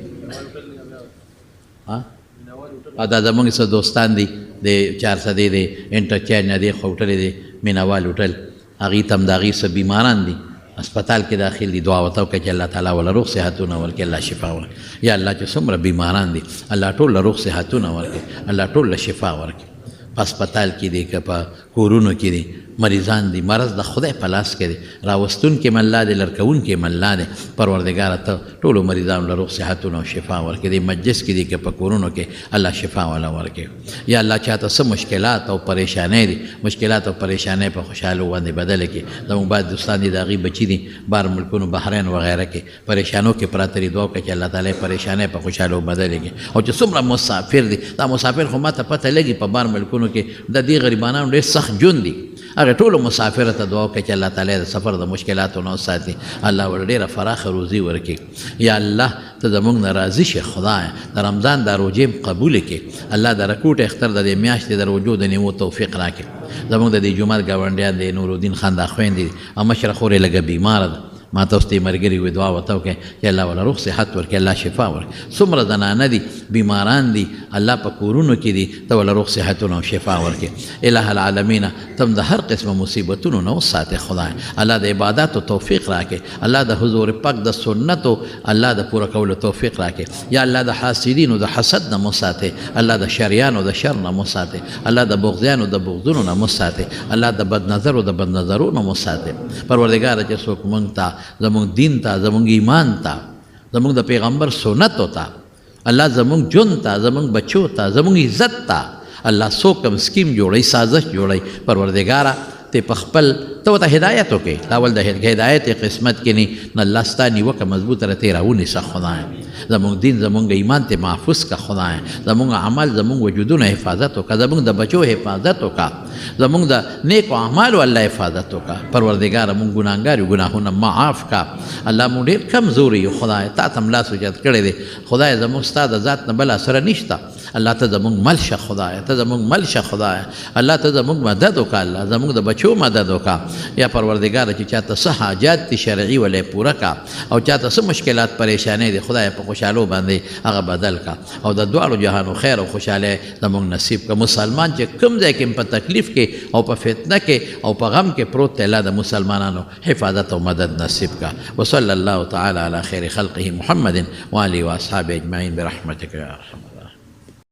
دا زمونږ څه دوستان دي د 400 د انټرچینج نه دي خوټلې دي مینوال هوټل هغې ته هم د هغې څه بیماران دي اسپتال کې داخل دي. دعا ورته وکړه چې الله تعالی وله روغ صحتونه ورکړي. الله شفا ورکړي. یا الله چې څومره بیماران دي الله ټول له روغ صحتونه ورکړي. الله ټول له شفا ورکړي. په اسپتال کې دي که په کورونو کې دي مریضان دي. مرض د خدای په لاس کې دی. راوستون کې مله دی، لرکون کې مله دی. پروردګاره ته ټولو مریضانو له روغ صحتونه او شفا ورکړي. د مجلس کې دي که په کورونو کې الله شفا والا ورکړي. یا الله چاته څه مشکلات او پریشانۍ دي مشکلات او پریشانۍ په خوشحالو باندې بدله کړي. زموږ بعض دوستان دي د هغې بچي دي بار ملکونو بحرین وغیره کې پریشانو کې پراته دي. دعا وکړه چې الله تعالی پریشانۍ په خوشحالو بدله کړي. او چې څومره مسافر دي دا مسافر خو ما ته پته لګي په بار ملکونو کې د دې غریبانانو ډېر سخت ژوند دي. هغه ټولو مسافر ته دعا وکړه چې الله تعالی د سفر د مشکلاتو نه وساتي. الله ورله ډېره فراخه روزي ورکړي. یا الله ته زموږ نه راضي شي خدایه. د رمضان دا روژې قبول کړي. الله د رکوټ اختر د دې میاشتې د روژو د نیمو توفیق راکړي. زموږ د دې جومات ګاونډیان دی نورالدین خان دا خویندې دي او مشره خور یې لږه بیماره ده. ما ته اوس ته یې ملګري وي دعا ورته وکړئ چې الله وله روغ صحت ورکړي. الله شفا ورکړي. څومره زنانه دي بیماران دي الله په کورونو کې دي ته وله روغ صحتونه او شفا ورکړي. الٰه العالمین ته هم د هر قسمه مصیبتونو نه وساتې خدای. الله د عباداتو توفیق راکړي. الله د حضور پاک د سنتو الله د پوره کولو توفیق راکړي. یا الله د حاسدینو د حسد نه مو ساتې. الله د شریانو د شر نه مو ساتې. الله د بغضیانو د بغضونو نه مو ساتې. الله د بد نظرو د بد نظرو نه مو ساتې. پروردګاره چې څوک موږ ته زمونږ دین ته زمونږ ایمان ته زمونږ د پیغمبر سنتو ته الله زمونږ ژوند ته زمونږ بچو ته زمونږ عزت ته الله څوک هم سکیم جوړوي سازش جوړوي. پروردګاره ته په خپل ته ورته هدایت وکړې اول د هدایت قسمت کې نه نو الله ستا نیوکه مضبوطه راته راونیسه خدای زمونږ دین زمونږ ایمان ته محفوظ که خدای زمونږ عمل زمونږ وجودونه حفاظت وکړه زمونږ د بچو حفاظت وکړه زمونږ د نیکو اعمالو الله حفاظت وکړه پروردګاره مونږ ګناهګار یو ګناهونه معاف کړه الله مونږ ډېر کمزوري یو خدای تا ته ملا سجد کړی دی خدای زمونږ ستا د ذات نه بله سره نشته الله ته زمونږ مل شه خدای ته زمونږ مل شه خدای الله ته زمونږ مدد وکړه الله زمونږ د بچو مدد وکړه یا پروردګاره چې چاته څه حاجات دي شرعي ولې پوره کړه او چاته څه مشکلات پریشانۍ دي خدای په خوشحالو باندې هغه بدل کړه او د دواړو جهانو خیر او خوشحالۍ زمونږ نصیب کړه مسلمان چې کوم ځای کې په تکلیف کې او په فتنه کې او په غم کې پروت دی الله د مسلمانانو حفاظت او مدد نصیب کړه وصلی الله تعالی علی خیر خلقه محمد و آله و اصحابه اجمعین برحمتک یا ارحم